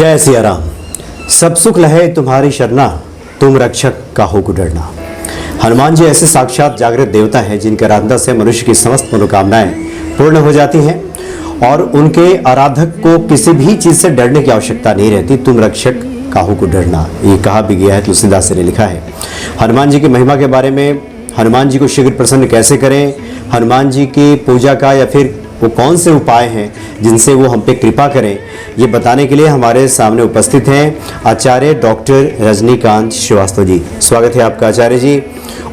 जय सिया राम। सब सुख लहे तुम्हारी शरणा, तुम रक्षक काहू को डरना। हनुमान जी ऐसे साक्षात जागृत देवता हैं जिनके आराधना से मनुष्य की समस्त मनोकामनाएं पूर्ण हो जाती हैं और उनके आराधक को किसी भी चीज से डरने की आवश्यकता नहीं रहती। तुम रक्षक काहू को डरना, ये कहा भी गया है, तुलसीदास जी ने लिखा है। हनुमान जी की महिमा के बारे में, हनुमान जी को शीघ्र प्रसन्न कैसे करें, हनुमान जी की पूजा का या फिर वो कौन से उपाय हैं जिनसे वो हम पे कृपा करें, ये बताने के लिए हमारे सामने उपस्थित हैं आचार्य डॉक्टर रजनीकांत श्रीवास्तव जी। स्वागत है आपका आचार्य जी।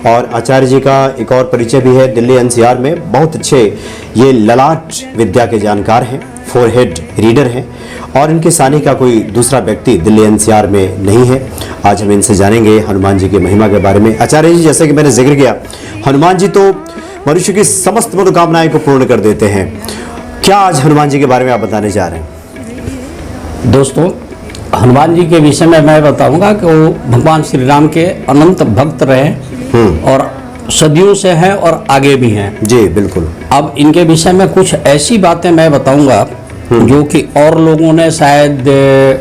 और आचार्य जी का एक और परिचय भी है, दिल्ली एनसीआर में बहुत अच्छे ये ललाट विद्या के जानकार हैं, फोरहेड रीडर हैं और इनके सानी का कोई दूसरा व्यक्ति दिल्ली एनसीआर में नहीं है। आज हम इनसे जानेंगे हनुमान जी की महिमा के बारे में। आचार्य जी, जैसे कि मैंने जिक्र किया, हनुमान जी तो मनुष्य की समस्त मनोकामनाएं को पूर्ण कर देते हैं। क्या आज हनुमान जी के बारे में आप बताने जा रहे हैं? दोस्तों, हनुमान जी के विषय में मैं बताऊंगा कि वो भगवान श्री राम के अनंत भक्त रहे और सदियों से हैं और आगे भी हैं। जी बिल्कुल। अब इनके विषय में कुछ ऐसी बातें मैं बताऊंगा जो कि और लोगों ने शायद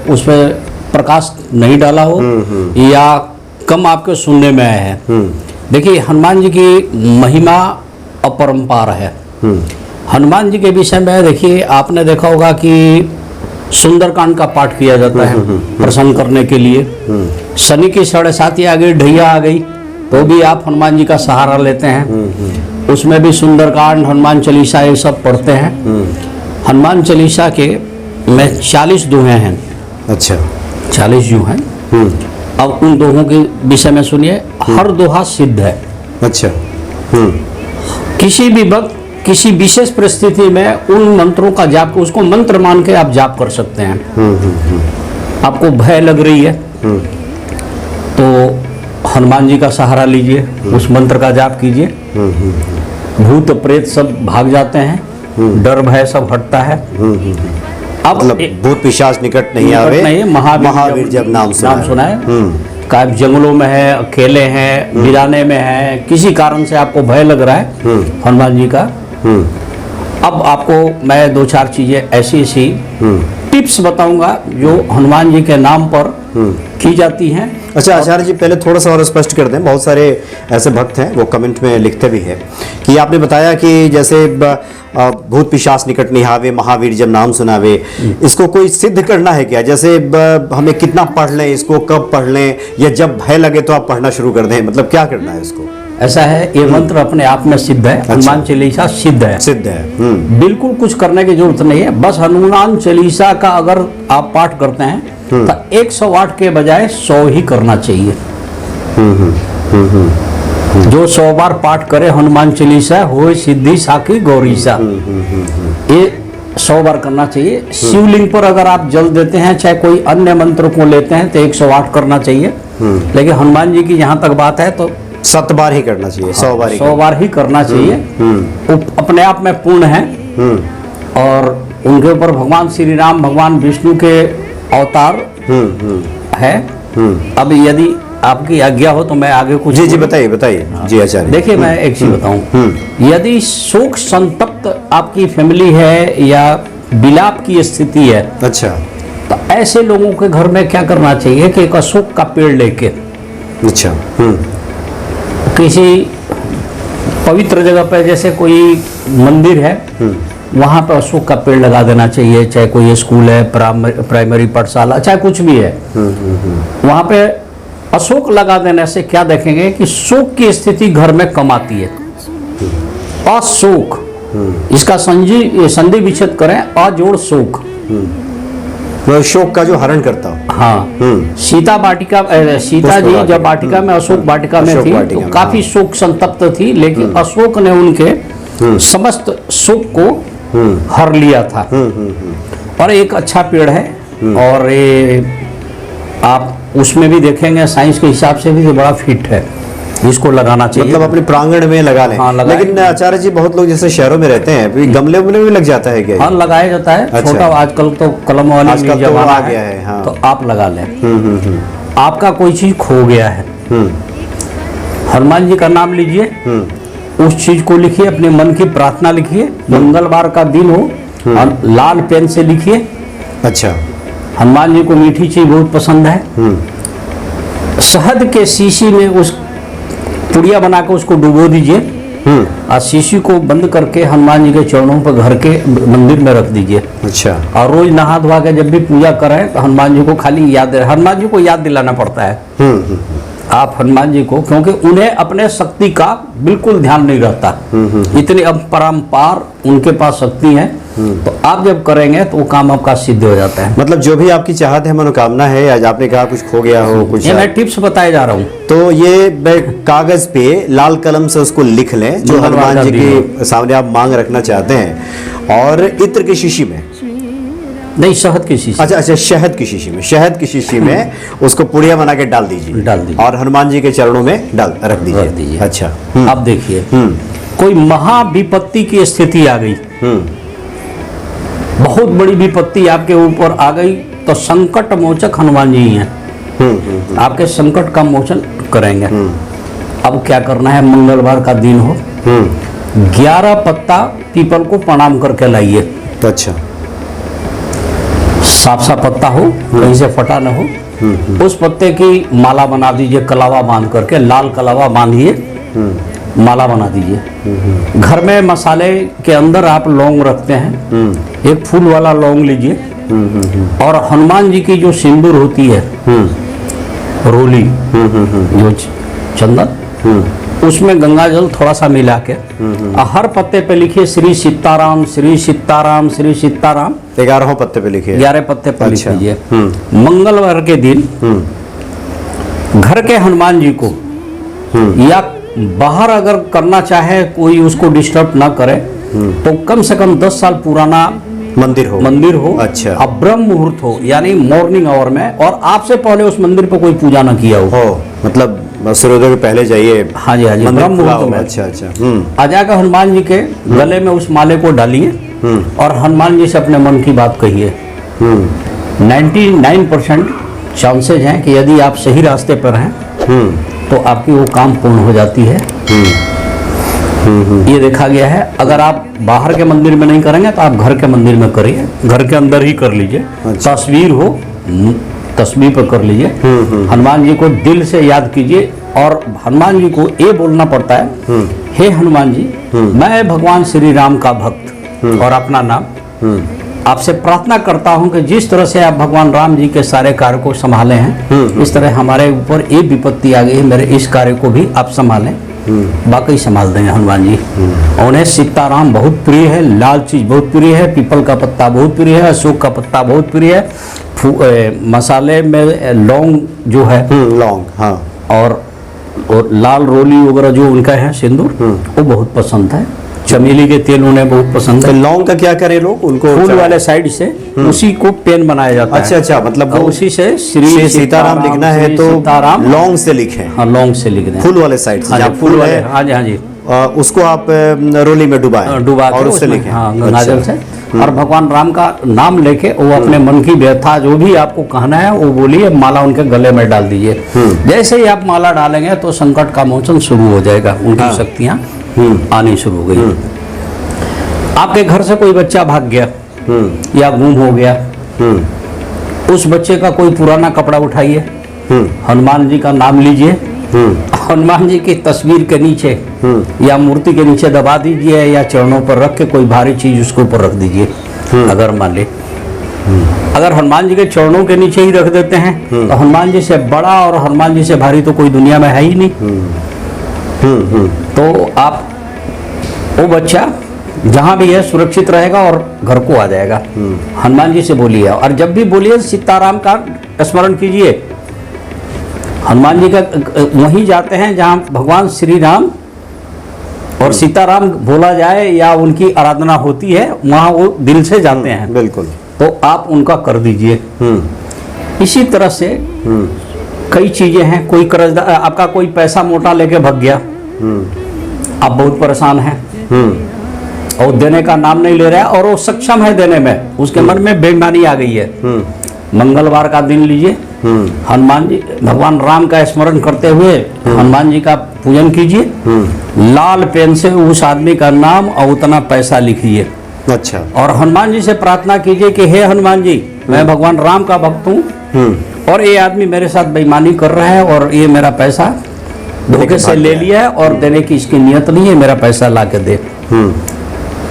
उस पर प्रकाश नहीं डाला हो या कम आपके सुनने में आए हैं। देखिए, हनुमान जी की महिमा अपरंपार है। हनुमान जी के विषय में देखिए, आपने देखा होगा कि सुंदरकांड का पाठ किया जाता है प्रसन्न करने के लिए। शनि की 7.5 आ गई, ढैया आ गई, तो भी आप हनुमान जी का सहारा लेते हैं। उसमें भी सुंदरकांड, हनुमान चालीसा, ये सब पढ़ते हैं। हनुमान चालीसा के में 40 दोहे हैं। अच्छा, 40 जो हैं। अब उन दोहों के विषय में सुनिए। हर दोहा सिद्ध है। अच्छा। किसी भी वक्त किसी विशेष परिस्थिति में उन मंत्रों का जाप, उसको मंत्र मान के आप जाप कर सकते हैं। आपको भय लग रही है तो हनुमान जी का सहारा लीजिए, उस मंत्र का जाप कीजिए। भूत प्रेत सब भाग जाते हैं, डर भय सब हटता है। अब मतलब भूत पिशाच निकट नहीं आवे, नहीं, महावीर जब नाम सुनाए। कायब जंगलों में है, अकेले हैं, वीराने में है, किसी कारण से आपको भय लग रहा है, हनुमान जी का। अब आपको मैं 2-4 चीजें ऐसी टिप्स बताऊंगा जो हनुमान जी के नाम पर की जाती हैं। अच्छा आचार्य जी, पहले थोड़ा सा और स्पष्ट कर दें। बहुत सारे ऐसे भक्त हैं, वो कमेंट में लिखते भी हैं कि आपने बताया कि जैसे भूत पिशाच निकट नहीं आवे, महावीर जब नाम सुनावे, इसको कोई सिद्ध करना है क्या? जैसे हमें कितना पढ़ लें, इसको कब पढ़ लें, या जब भय लगे तो आप पढ़ना शुरू कर दें, मतलब क्या करना है इसको? ऐसा है, ये मंत्र अपने आप में सिद्ध है। हनुमान चालीसा सिद्ध है। सिद्ध है। बिल्कुल कुछ करने की जरूरत नहीं है। बस हनुमान चालीसा का अगर आप पाठ करते हैं तो 108 के बजाय 100 ही करना चाहिए। जो 100 बार पाठ करे हनुमान चालीसा, हो सिद्धि साखी गौरीसा, ये 100 बार करना चाहिए। शिवलिंग पर अगर आप जल देते हैं, चाहे कोई अन्य मंत्र को लेते हैं, तो 108 करना चाहिए। लेकिन हनुमान जी की जहाँ तक बात है तो 7 बार ही करना चाहिए, 100 बार ही 100 बार ही करना चाहिए। वो अपने आप में पूर्ण है। और उनके ऊपर भगवान श्री राम, भगवान विष्णु के अवतार है। अब यदि आपकी आज्ञा हो तो मैं आगे कुछ। जी बताइए बताइए। जी आचार्य, देखिए, मैं एक चीज बताऊं। यदि शोक संतप्त आपकी फैमिली है या विलाप की स्थिति है, अच्छा, तो ऐसे लोगों के घर में क्या करना चाहिए कि एक अशोक का पेड़ लेके, अच्छा, किसी पवित्र जगह पर, जैसे कोई मंदिर है, वहां पर अशोक का पेड़ लगा देना चाहिए। चाहे कोई स्कूल है, प्राइमरी पाठशाला, चाहे कुछ भी है, वहां पे अशोक लगा देने से क्या देखेंगे कि शोक की स्थिति घर में कम आती है। अशोक, इसका संधि विच्छेद करें, अजोड़ शोक, शोक का जो हरण करता हो। हाँ। सीता वाटिका, सीता जी जब वाटिका में, अशोक वाटिका में थी, तो काफी शोक संतप्त थी, लेकिन अशोक ने उनके समस्त शोक को हर लिया था। और एक अच्छा पेड़ है, और ये आप उसमें भी देखेंगे साइंस के हिसाब से भी ये बड़ा फिट है, इसको लगाना चाहिए। मतलब अपने प्रांगण में लगा लें। हाँ, लेकिन आचार्य जी, बहुत लोग जैसे शहरों में रहते हैं, गमले में भी लग जाता है क्या? हाँ, लगाया जाता है। अच्छा। छोटा, आजकल तो कलम वाली जमाना आ गया है। हाँ। तो आप लगा लें। आपका कोई चीज खो गया है, हनुमान जी का नाम लीजिए, उस चीज को लिखिए, अपने मन की प्रार्थना लिखिए। मंगलवार का दिन हो और लाल पेन से लिखिए। अच्छा। हनुमान जी को मीठी चीज बहुत पसंद है। शहद के शीशी में उस पुड़िया बना के उसको डुबो दीजिए और शीशी को बंद करके हनुमान जी के चरणों पर घर के मंदिर में रख दीजिए। अच्छा। और रोज नहा धोवा के जब भी पूजा करें तो हनुमान जी को खाली हनुमान जी को याद दिलाना पड़ता है। आप हनुमान जी को, क्योंकि उन्हें अपने शक्ति का बिल्कुल ध्यान नहीं रहता, इतनी अपरंपार उनके पास शक्ति है। तो आप जब करेंगे तो वो काम आपका सिद्ध हो जाता है। मतलब जो भी आपकी चाहत है, मनोकामना है, आज आपने कहा कुछ खो गया हो कुछ, ये मैं टिप्स बताए जा रहा हूँ। तो ये कागज पे लाल कलम से उसको लिख लें जो हनुमान जी के सामने आप मांग रखना चाहते हैं, और इत्र की शीशी में, नहीं शहद की शीशी। अच्छा, शहद की शीशी में, शहद की शीशी में उसको पुड़िया बना के डाल दीजिए और हनुमान जी के चरणों में रख दीजिए। अच्छा। अब देखिए, कोई महाविपत्ति की स्थिति आ गई, बहुत बड़ी विपत्ति आपके ऊपर आ गई, तो संकट मोचक हनुमान जी हैं, आपके संकट का मोचन करेंगे। अब क्या करना है, मंगलवार का दिन हो, 11 पत्ता पीपल को प्रणाम करके लाइए। अच्छा। साफ सा पत्ता हो, कहीं से फटा न हो, उस पत्ते की माला बना दीजिए, कलावा बांध करके, लाल कलावा बांधिए, माला बना दीजिए। घर में मसाले के अंदर आप लौंग रखते हैं, एक फूल वाला लौंग लीजिए, और हनुमान जी की जो सिंदूर होती है, रोली, जो चंदन, उसमें गंगा जल थोड़ा सा मिला के हर पत्ते पे लिखिए श्री सीताराम, श्री सीताराम, श्री सीताराम। 11 पत्ते पे लिखिए, 11 पत्ते पे लिख लीजिए। मंगलवार के दिन घर के हनुमान जी को, या बाहर अगर करना चाहे कोई उसको डिस्टर्ब ना करे, तो कम से कम 10 साल पुराना मंदिर हो। अच्छा। अब ब्रह्म मुहूर्त हो, यानी मॉर्निंग आवर में, और आपसे पहले उस मंदिर पर कोई पूजा ना किया हो, मतलब सूर्योदय के पहले जाइए। हाँ जी, हाँ जी, ब्रह्म मुहूर्त में। अच्छा अच्छा। आ जाकर हनुमान जी के गले में उस माले को डालिए और हनुमान जी से अपने मन की बात कहिए। 99% चांसेज हैं कि यदि आप सही रास्ते पर हैं तो आपकी वो काम पूर्ण हो जाती है। ये देखा गया है। अगर आप बाहर के मंदिर में नहीं करेंगे तो आप घर के मंदिर में करिए, घर के अंदर ही कर लीजिए। अच्छा। तस्वीर हो, तस्वीर पर कर लीजिए। हनुमान जी को दिल से याद कीजिए, और हनुमान जी को ये बोलना पड़ता है, हे हनुमान जी, मैं भगवान श्री राम का भक्त और अपना नाम आपसे प्रार्थना करता हूं कि जिस तरह से आप भगवान राम जी के सारे कार्य को संभाले हैं, इस तरह हमारे ऊपर एक विपत्ति आ गई है, मेरे इस कार्य को भी आप संभालें। बाकी संभाल देंगे हनुमान जी। उन्हें सीताराम बहुत प्रिय है, लाल चीज बहुत प्रिय है, पीपल का पत्ता बहुत प्रिय है, अशोक का पत्ता बहुत प्रिय है, मसाले में लौंग जो है, लौंग, हाँ, और लाल रोली वगैरह जो उनका है सिंदूर, वो बहुत पसंद है। चमेली के तेल उन्हें बहुत पसंद है। लौंग का क्या करें लोग, उनको फूल वाले साइड से उसी को पेन बनाया जाता है। अच्छा अच्छा, मतलब वो उसी से श्री सीताराम लिखना है तो लौंग से लिखें। हाँ, लौंग से लिख दें, फूल वाले साइड से। हाँ, फूल वाले, हाँ जी, हाँ जी, उसको आप रोली में डुबा और उससे लिखें, हाँ, गंगाजल से। अच्छा। और भगवान राम का नाम लेके वो अपने मन की व्यथा जो भी आपको कहना है वो बोलिए, माला उनके गले में डाल दीजिए। जैसे ही आप माला डालेंगे तो संकट का मोचन शुरू हो जाएगा, उनकी शक्तियाँ आनी शुरू हो गई। आपके घर से कोई बच्चा भाग गया या गुम हो गया, उस बच्चे का कोई पुराना कपड़ा उठाइए, हनुमान जी का नाम लीजिए, हनुमान जी की तस्वीर के नीचे या मूर्ति के नीचे दबा दीजिए, या चरणों पर रख के कोई भारी चीज उसके ऊपर रख दीजिए। अगर मान ले, अगर हनुमान जी के चरणों के नीचे ही रख देते हैं तो हनुमान जी से बड़ा और हनुमान जी से भारी तो कोई दुनिया में है ही नहीं। तो आप, वो बच्चा जहां भी है सुरक्षित रहेगा और घर को आ जाएगा। हनुमान जी से बोलिए, और जब भी बोलिए सीताराम का स्मरण कीजिए। हनुमान जी का वहीं जाते हैं जहां भगवान श्री राम और सीताराम बोला जाए या उनकी आराधना होती है, वहां वो दिल से जाते हैं। बिल्कुल। तो आप उनका कर दीजिए। इसी तरह से कई चीजें हैं। कोई कर्जदार, आपका कोई पैसा मोटा लेके भाग गया, आप बहुत परेशान हैं और देने का नाम नहीं ले रहा है, और वो सक्षम है देने में, उसके मन में बेईमानी आ गई है। मंगलवार का दिन लीजिए, हनुमान जी, भगवान राम का स्मरण करते हुए हनुमान जी का पूजन कीजिए, लाल पेन से उस आदमी का नाम और उतना पैसा लिखिए। अच्छा। और हनुमान जी से प्रार्थना कीजिए कि हे हनुमान जी, मैं भगवान राम का भक्त हूँ और ये आदमी मेरे साथ बेईमानी कर रहा है और ये मेरा पैसा धोखे से ले लिया है और देने की इसकी नियत नहीं है, मेरा पैसा ला के दे।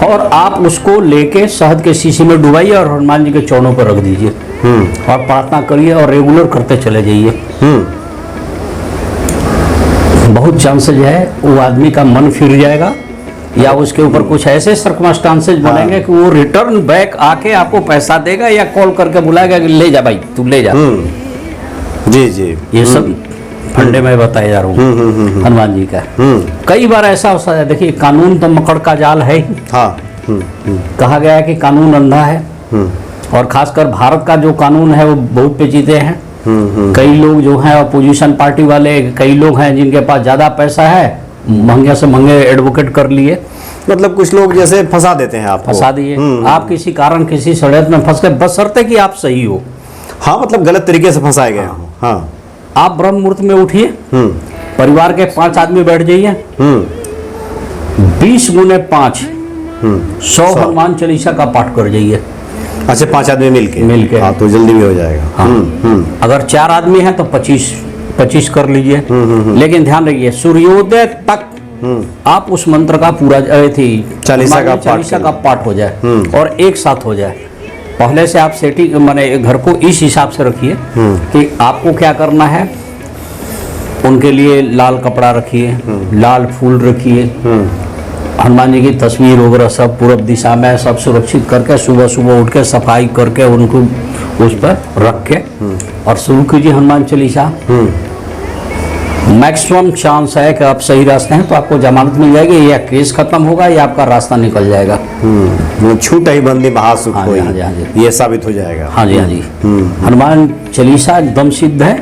और आप उसको लेके शहद के शीशी में डुबाइए और हनुमान जी के चरणों पर रख दीजिए और प्रार्थना करिए और रेगुलर करते चले जाइए। बहुत चांसेज है वो आदमी का मन फिर जाएगा या उसके ऊपर कुछ ऐसे सर्कमस्टांसेस बनेंगे कि वो रिटर्न बैक आके आपको पैसा देगा या कॉल करके बुलाएगा कि ले जा भाई तू ले जा। जी जी, ये सब फंडे में बताया जा रहा हूँ हनुमान जी का। कई बार ऐसा हो सकता है, देखिए कानून तो मकड़ का जाल है ही। हाँ, कहा गया है कि कानून अंधा है और खासकर भारत का जो कानून है वो बहुत पेचीदे हैं। कई लोग जो हैं अपोजिशन पार्टी वाले, कई लोग हैं जिनके पास ज्यादा पैसा है, महंगे से महंगे एडवोकेट कर लिए। मतलब कुछ लोग जैसे फंसा देते हैं आपको, फंसा दिए, आप किसी कारण किसी षड्यंत्र में फंस गए, बशर्ते कि आप सही हो। हाँ, मतलब गलत तरीके से फंसाए गए हो। हाँ, आप ब्रह्म मुहूर्त में उठिए, परिवार के 5 आदमी बैठ जाइए, 20 गुने 5 100 हनुमान चालीसा का पाठ कर जाइए। अच्छा, 5 आदमी मिलके हाँ, तो जल्दी भी हो जाएगा। हाँ। अगर 4 आदमी हैं तो 25 कर लीजिए। लेकिन ध्यान रखिए सूर्योदय तक आप उस मंत्र का पूरा चालीसा का पाठ हो जाए और एक साथ हो जाए। पहले से आप सेटिंग माने घर को इस हिसाब से रखिए कि आपको क्या करना है। उनके लिए लाल कपड़ा रखिए, लाल फूल रखिए, हनुमान जी की तस्वीर वगैरह सब पूरब दिशा में सब सुरक्षित करके सुबह सुबह उठ के सफाई करके उनको उस पर रख के और शुरू कीजिए हनुमान चालीसा। मैक्सिमम चांस है कि आप सही रास्ते हैं तो आपको जमानत मिल जाएगी या केस खत्म होगा या आपका रास्ता निकल जाएगा। छूट ही बंदी महासुख हाँ होई, हाँ जी, हाँ जी। ये साबित हो जाएगा। हाँ जी, हाँ जी। हनुमान चालीसा एकदम सिद्ध है।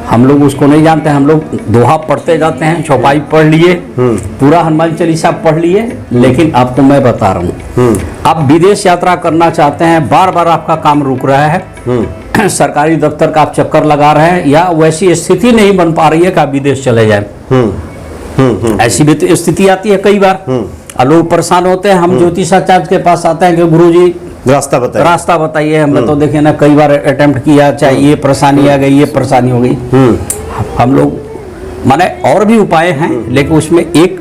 हम लोग उसको नहीं जानते, हम लोग दोहा पढ़ते जाते हैं, चौपाई पढ़ लिए, पूरा हनुमान चालीसा पढ़ लिए। लेकिन आपको मैं बता रहा हूँ, आप विदेश यात्रा करना चाहते हैं, बार बार आपका काम रुक रहा है, सरकारी दफ्तर का आप चक्कर लगा रहे हैं या वैसी स्थिति नहीं बन पा रही है कि आप विदेश चले जाएं। ऐसी भी तो स्थिति आती है कई बार और लोग परेशान होते हैं। हम ज्योतिषाचार्य के पास आते हैं कि गुरुजी रास्ता बताइए। हमने तो देखे ना कई बार अटेम्प्ट किया, चाहे ये परेशानी आ गई, ये परेशानी हो गई। हम लोग माने और भी उपाय हैं, लेकिन उसमें एक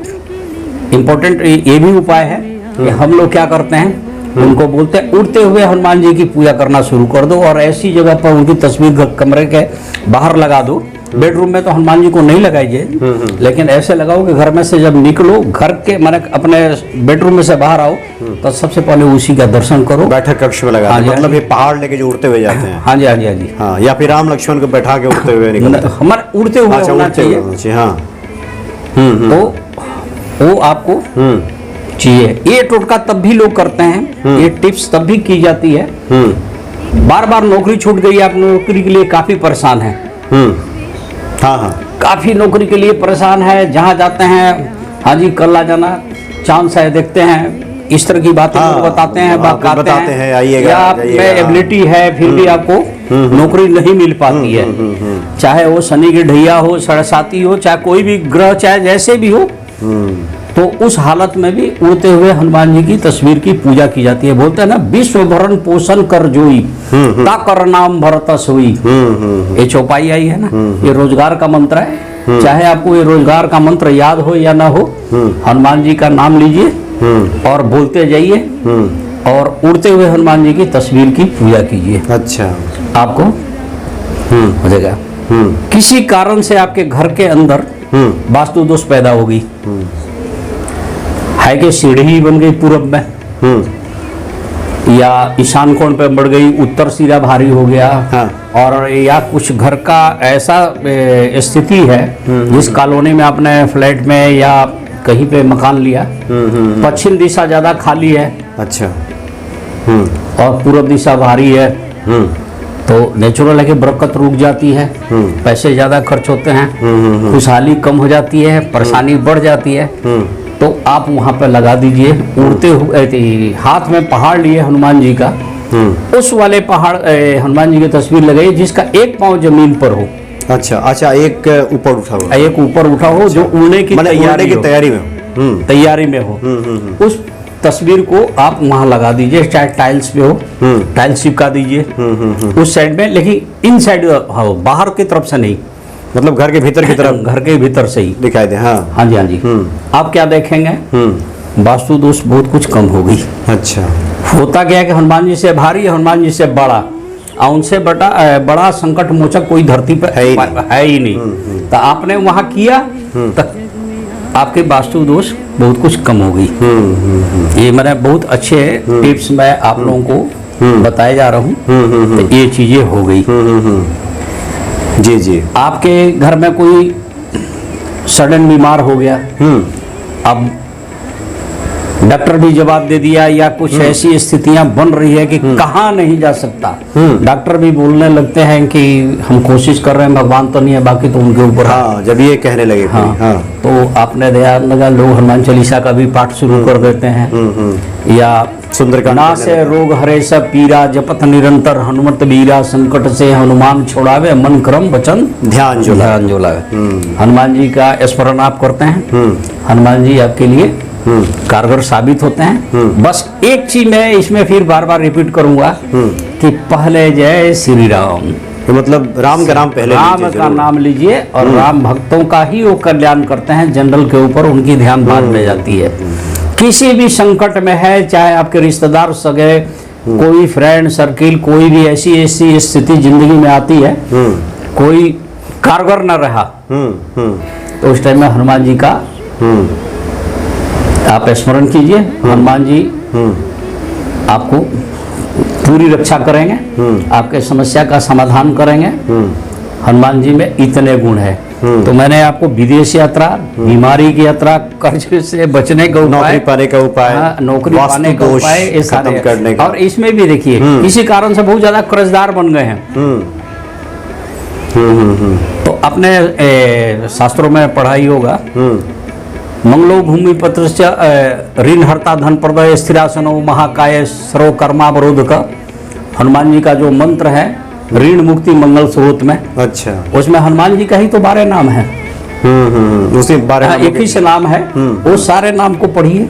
इम्पोर्टेंट ये भी उपाय है कि हम लोग क्या करते हैं, उनको बोलते हैं उड़ते हुए हनुमान जी की पूजा करना शुरू कर दो और ऐसी जगह पर उनकी तस्वीर कमरे के बाहर लगा दो। बेडरूम में तो हनुमान जी को नहीं लगाइए, लेकिन ऐसे लगाओ कि घर में से जब निकलो, घर के माने अपने बेडरूम में से बाहर आओ तो सबसे पहले उसी का दर्शन करो। बैठक कक्ष में लगा, मतलब ये पहाड़ लेके जो उड़ते हुए जाते हैं। हाँ जी, हाँ जी, हाँ जी। हाँ, या फिर राम लक्ष्मण को बैठा के उड़ते हुए निकलते हैं। हमारे उड़ते हुए होना चाहिए। हाँ, तो वो आपको चाहिए। ये टोटका तब भी लोग करते हैं, ये टिप्स तब भी की जाती है। बार बार नौकरी छूट गई, आप नौकरी के लिए काफी परेशान हैं। हाँ हाँ, काफी नौकरी के लिए परेशान है, जहाँ जाते हैं हाँ जी कल आ जाना, चांस है, देखते हैं, इस तरह की बातें लोग बताते हैं, बताते हैं आइएगा, या आप में एबिलिटी है फिर भी आपको नौकरी नहीं मिल पाती है। चाहे वो शनि की ढैया हो, सरसाती हो, चाहे कोई भी ग्रह, चाहे जैसे भी हो, तो उस हालत में भी उड़ते हुए हनुमान जी की तस्वीर की पूजा की जाती है। बोलते हैं ना, विश्व भरण पोषण कर जोई ता कर नाम भरत सोई। ये चौपाई आई है ना, ये रोजगार का मंत्र है। चाहे आपको ये रोजगार का मंत्र याद हो या ना हो, हनुमान जी का नाम लीजिए और बोलते जाइए और उड़ते हुए हनुमान जी की तस्वीर की पूजा कीजिए। अच्छा, आपको हो जाएगा। किसी कारण से आपके घर के अंदर वास्तु दोष पैदा होगी, है कि सीढ़ी बन गई पूरब में या ईशान कोण पे बढ़ गई, उत्तर सिरा भारी हो गया। हाँ। और या कुछ घर का ऐसा स्थिति है जिस कॉलोनी में आपने फ्लैट में या कहीं पे मकान लिया, पश्चिम दिशा ज्यादा खाली है। अच्छा। और पूर्व दिशा भारी है, तो नेचुरल है कि बरकत रुक जाती है, पैसे ज्यादा खर्च होते हैं, खुशहाली कम हो जाती है, परेशानी बढ़ जाती है। तो आप वहाँ पे लगा दीजिए। उड़ते हुए हाथ में पहाड़ लिए हनुमान जी का, उस वाले पहाड़ हनुमान जी की तस्वीर लगाइए जिसका एक पांव जमीन पर हो। अच्छा अच्छा, एक ऊपर उठा हो, एक ऊपर उठा हो, जो उड़ने की तैयारी में हो। उस तस्वीर को आप वहां लगा दीजिए, चाहे टाइल्स पे हो, टाइल्स चिपका दीजिए उस साइड में, लेकिन इन साइड हो, बाहर की तरफ से नहीं, मतलब घर के भीतर की तरफ घर के भीतर से ही दिखाई दे। हाँ हाँ जी हाँ जी। आप क्या देखेंगे, वास्तु दोष बहुत कुछ कम हो गई। अच्छा, होता क्या है कि हनुमान जी से भारी, हनुमान जी से बड़ा, और उनसे बड़ा संकट मोचक कोई धरती पर है ही नहीं। तो आपने वहां किया तो आपके वास्तु दोष बहुत कुछ कम हो गई। ये मैंने बहुत अच्छे टिप्स मैं आप लोगों को बताए जा रहा हूँ, तो ये चीजें हो गई। जी जी। आपके घर में कोई सडन बीमार हो गया, अब डॉक्टर भी जवाब दे दिया, या कुछ ऐसी स्थितियां बन रही है कि कहाँ नहीं जा सकता, डॉक्टर भी बोलने लगते हैं कि हम कोशिश कर रहे हैं, भगवान तो नहीं है, बाकी तो उनके ऊपर। हाँ, जब ये कहने लगे। हाँ, तो आपने ध्यान लगा, लोग हनुमान चालीसा का भी पाठ शुरू कर देते हैं, या सुंदरकांड ना से रोग हरे सब पीरा, जपत निरंतर हनुमत बीरा, संकट से हनुमान छोड़ावे, मन क्रम वचन ध्यान जो लावे। हनुमान जी का स्मरण आप करते हैं, हनुमान जी आपके लिए कारगर साबित होते हैं। बस एक चीज मैं इसमें फिर बार बार रिपीट करूंगा कि पहले जय श्री राम, तो मतलब राम का नाम पहले राम का नाम लीजिए, और राम भक्तों का ही वो कल्याण करते हैं, जनरल के ऊपर उनकी ध्यान बाद में जाती है। किसी भी संकट में है, चाहे आपके रिश्तेदार सगे, कोई फ्रेंड सर्किल, कोई भी ऐसी स्थिति जिंदगी में आती है, कोई कारगर न रहा, तो उस टाइम में हनुमान जी का आप स्मरण कीजिए। हनुमान जी आपको पूरी रक्षा करेंगे, आपके समस्या का समाधान करेंगे। हनुमान जी में इतने गुण है। तो मैंने आपको विदेश यात्रा, बीमारी की यात्रा, कर्ज से बचने का उपाय, नौकरी पाने का उपाय, नौकरी पाने का उपाय, ये सारे करने का। और इसमें भी देखिए किसी कारण से बहुत ज्यादा कर्जदार बन गए हैं, तो अपने शास्त्रों में पढ़ाई होगा, मंगलो भूमि पत्र ऋण हरता धन प्रदय स्थिरासनो महाकाय सर्व कर्मावरोध का हनुमान जी का जो मंत्र है, ऋण मुक्ति मंगल स्रोत में, अच्छा, उसमें हनुमान जी का ही तो 12 नाम है। उसी 12 एक ही से नाम है, वो सारे नाम को पढ़िए।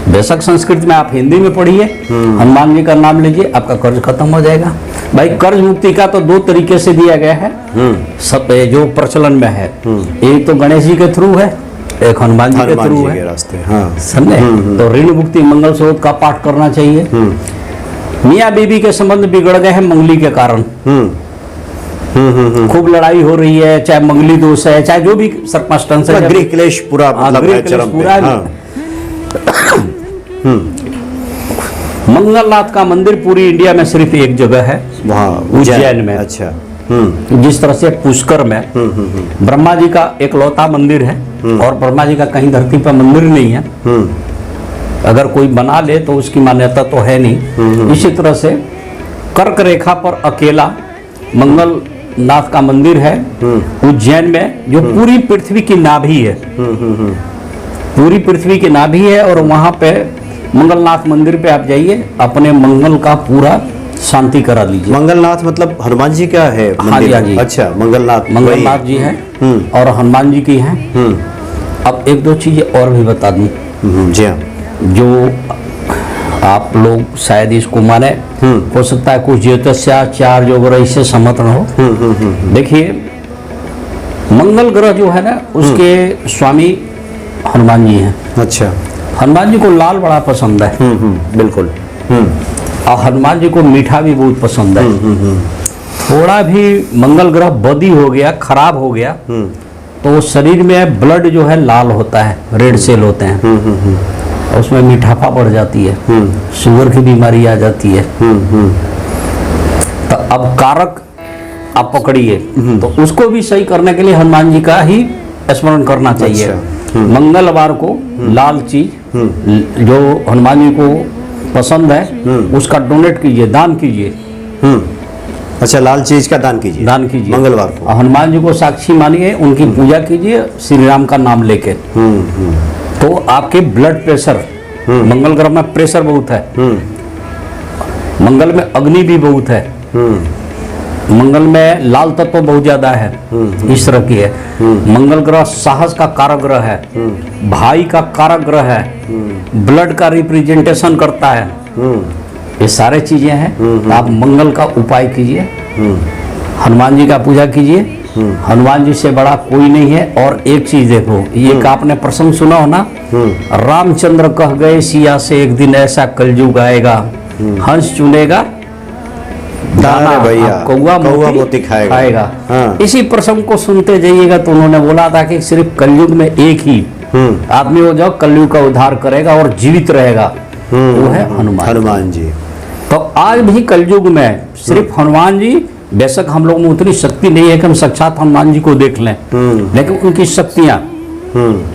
बेशक संस्कृत में, आप हिंदी में पढ़िए, हनुमान जी का नाम लीजिए, आपका कर्ज खत्म हो जाएगा। भाई कर्ज मुक्ति का तो 2 तरीके से दिया गया है, सब जो प्रचलन में है, एक तो गणेश जी के थ्रू है, एक हनुमान जी के थ्रू है, रास्ते। हाँ, समझे। तो ऋण मुक्ति मंगल स्रोत का पाठ करना चाहिए। मियाँ बीबी के संबंध बिगड़ गए हैं मंगली के कारण, खूब लड़ाई हो रही है, चाहे मंगली दोष है, चाहे जो भी सर्कमस्टेंस है, गृह क्लेश पूरा मंगलनाथ का मंदिर पूरी इंडिया में सिर्फ एक जगह है, वहाँ उज्जैन में। अच्छा। जिस तरह से पुष्कर में ब्रह्मा जी का एक लौता मंदिर है, और ब्रह्मा जी का कहीं धरती पर मंदिर नहीं है, अगर कोई बना ले तो उसकी मान्यता तो है नहीं। इसी तरह से कर्क रेखा पर अकेला मंगलनाथ का मंदिर है उज्जैन में, जो पूरी पृथ्वी की नाभि है, पूरी पृथ्वी की नाभि है। और वहां पे मंगलनाथ मंदिर पे आप जाइए, अपने मंगल का पूरा शांति करा लीजिए। मंगलनाथ मतलब हनुमान जी का है? हाँ जी, हाँ जी। अच्छा, मंगलनाथ जी हैं और हनुमान जी की हैं। अब 1-2 चीजें और भी बता दूं जी हाँ, जो आप लोग शायद इसको माने, हो सकता है कुछ ज्योतिषाचार्य वगैरह इससे सहमत न हो। देखिए, मंगल ग्रह जो है ना, उसके स्वामी हनुमान जी हैं। अच्छा। हनुमान जी को लाल बड़ा पसंद है। बिल्कुल। और हनुमान जी को मीठा भी बहुत पसंद है। थोड़ा भी मंगल ग्रह बदी हो गया, खराब हो गया, तो शरीर में ब्लड जो है लाल होता है, रेड सेल होते हैं, उसमें मीठापा बढ़ जाती है, शुगर की बीमारी आ जाती है। तो अब कारक आप पकड़िए, तो उसको भी सही करने के लिए हनुमान जी का ही स्मरण करना चाहिए। अच्छा। मंगलवार को लाल चीज जो हनुमान जी को पसंद है उसका डोनेट कीजिए, दान कीजिए। अच्छा, लाल चीज का दान कीजिए, दान कीजिए मंगलवार को। हनुमान जी को साक्षी मानिए, उनकी पूजा कीजिए श्री राम का नाम लेके। तो आपके ब्लड प्रेशर, मंगल ग्रह में प्रेशर बहुत है, मंगल में अग्नि भी बहुत है, मंगल में लाल तत्व बहुत ज्यादा है, इस तरह की है। मंगल ग्रह साहस का कारक ग्रह है, भाई का कारक ग्रह है, ब्लड का रिप्रेजेंटेशन करता है, ये सारे चीजें हैं। तो आप मंगल का उपाय कीजिए, हनुमान जी का पूजा कीजिए, हनुमान जी से बड़ा कोई नहीं है। और एक चीज देखो, ये का आपने प्रसंग सुना हो ना, रामचंद्र कह गए सिया से एक दिन ऐसा कलयुग आएगा, हंस चुनेगा दाना भैया, कौवा मोती खाएगा। हाँ। इसी प्रसंग को सुनते जाइएगा। तो उन्होंने बोला था कि सिर्फ कलयुग में एक ही आदमी हो जाओ कलयुग का उद्धार करेगा और जीवित रहेगा, वो है हनुमान जी। तो आज भी कलयुग में सिर्फ हनुमान जी, बेशक हम लोगों में उतनी शक्ति नहीं है कि हम साक्षात हनुमान जी को देख लें, लेकिन उनकी शक्तियां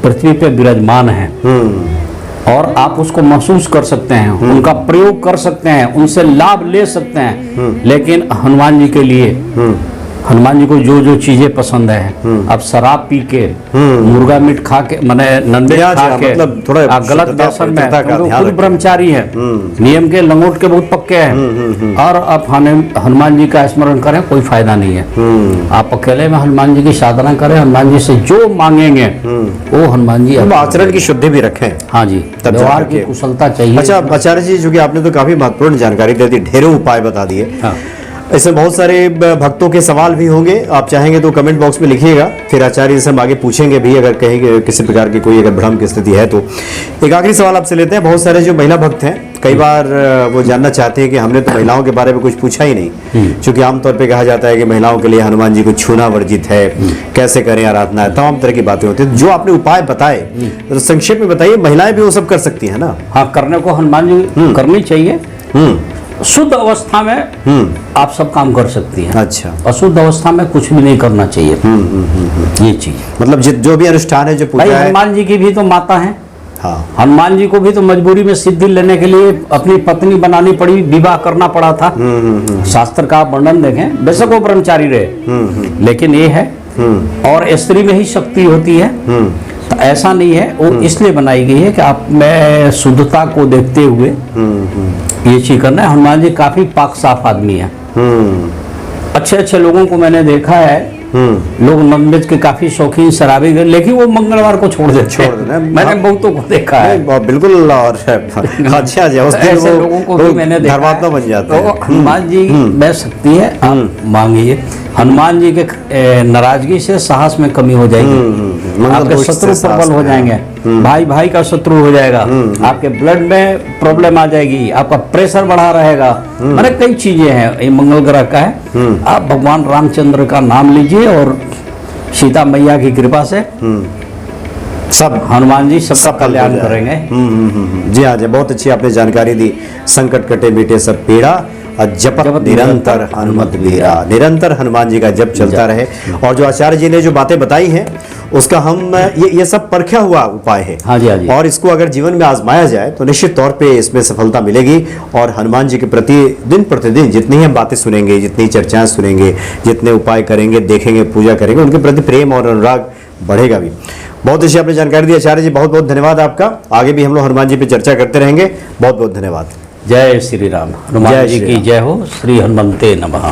पृथ्वी पे विराजमान हैं और आप उसको महसूस कर सकते हैं, उनका प्रयोग कर सकते हैं, उनसे लाभ ले सकते हैं। लेकिन हनुमान जी के लिए, हनुमान जी को जो जो चीजें पसंद है, अब शराब पी के, मुर्गा मीट खा के, माने नंदे खा के, मतलब थोड़ा गलत व्यसन में, खुद ब्रह्मचारी है, नियम के लंगोट के बहुत पक्के हैं, और आप हनुमान जी का स्मरण करें, कोई फायदा नहीं है। आप अकेले में हनुमान जी की साधना करें, हनुमान जी से जो मांगेंगे वो हनुमान जी आचरण की शुद्धि भी रखें। हाँ जी, व्यवहार की कुशलता चाहिए। अच्छा आचार्य जी, जो कि आपने तो काफी महत्वपूर्ण जानकारी दे दी, ढेरों उपाय बता दिए। इसमें बहुत सारे भक्तों के सवाल भी होंगे, आप चाहेंगे तो कमेंट बॉक्स में लिखिएगा, फिर आचार्य से हम आगे पूछेंगे भी, अगर कहीं किसी प्रकार की कोई अगर भ्रम की स्थिति है तो। एक आखिरी सवाल आपसे लेते हैं। बहुत सारे जो महिला भक्त हैं, कई बार वो जानना चाहते हैं कि हमने तो महिलाओं के बारे में कुछ पूछा ही नहीं, क्योंकि आमतौर पर कहा जाता है कि महिलाओं के लिए हनुमान जी को छूना वर्जित है, कैसे करें आराधना है, तमाम तरह की बातें होती हैं। जो आपने उपाय बताए तो संक्षेप में बताइए, महिलाएं भी वो सब कर सकती है ना? हाँ, करने को हनुमान जी करनी चाहिए। शुद्ध अवस्था में आप सब काम कर सकती हैं। अच्छा। अशुद्ध अवस्था में कुछ भी नहीं करना चाहिए। ये चीज मतलब जो भी अनुष्ठान है, जो पूजा है। हनुमान जी की भी तो माता है। हाँ। हनुमान जी को भी तो मजबूरी में सिद्धि लेने के लिए अपनी पत्नी बनानी पड़ी, विवाह करना पड़ा था। शास्त्र का आप वर्णन देखें, बेशक वो ब्रह्मचारी रहे, लेकिन ये है, और स्त्री में ही शक्ति होती है। तो ऐसा नहीं है, वो इसलिए बनाई गई है कि आप में शुद्धता को देखते हुए ये चीज करना है। हनुमान जी काफी पाक साफ आदमी है। अच्छे अच्छे लोगों को मैंने देखा है, लोग नॉनवेज के काफी शौकीन, शराबी, लेकिन वो मंगलवार को छोड़ देते हैं। मैंने बहुतों को देखा है, बिल्कुल। और अच्छा, ऐसे लोगों को भी मैंने देखा है। बन जाते हैं। तो हनुमान जी में शक्ति है, आप मांगिए। हनुमान जी के नाराजगी से साहस में कमी हो जाएगी, आपके शत्रु प्रबल हो जाएंगे, भाई भाई का शत्रु हो जाएगा, आपके ब्लड में प्रॉब्लम आ जाएगी, आपका प्रेशर बढ़ा रहेगा, मैंने कई चीजें हैं। ये मंगल ग्रह का है। आप भगवान रामचंद्र का नाम लीजिए और सीता मैया की कृपा से सब हनुमान जी सब कल्याण करेंगे। जी हाँ जी, बहुत अच्छी आपने जानकारी दी। संकट कटे मिटे सब पीड़ा, जपत निरंतर हनुमत बीरा। निरंतर हनुमान जी का जप चलता रहे। और जो आचार्य जी ने जो बातें बताई हैं, उसका हम ये सब परखा हुआ उपाय है। हाँ जी, हाँ जी। और इसको अगर जीवन में आजमाया जाए तो निश्चित तौर पे इसमें सफलता मिलेगी। और हनुमान जी के प्रति दिन प्रतिदिन जितनी हम बातें सुनेंगे, जितनी चर्चाएं सुनेंगे, जितने उपाय करेंगे, देखेंगे, पूजा करेंगे, उनके प्रति प्रेम और अनुराग बढ़ेगा भी। बहुत अच्छी आपने जानकारी दी आचार्य जी, बहुत बहुत धन्यवाद आपका। आगे भी हम लोग हनुमान जी पे चर्चा करते रहेंगे। बहुत बहुत धन्यवाद। जय श्री राम। हनुमान जी की जय हो। श्री हनुमंते नमः।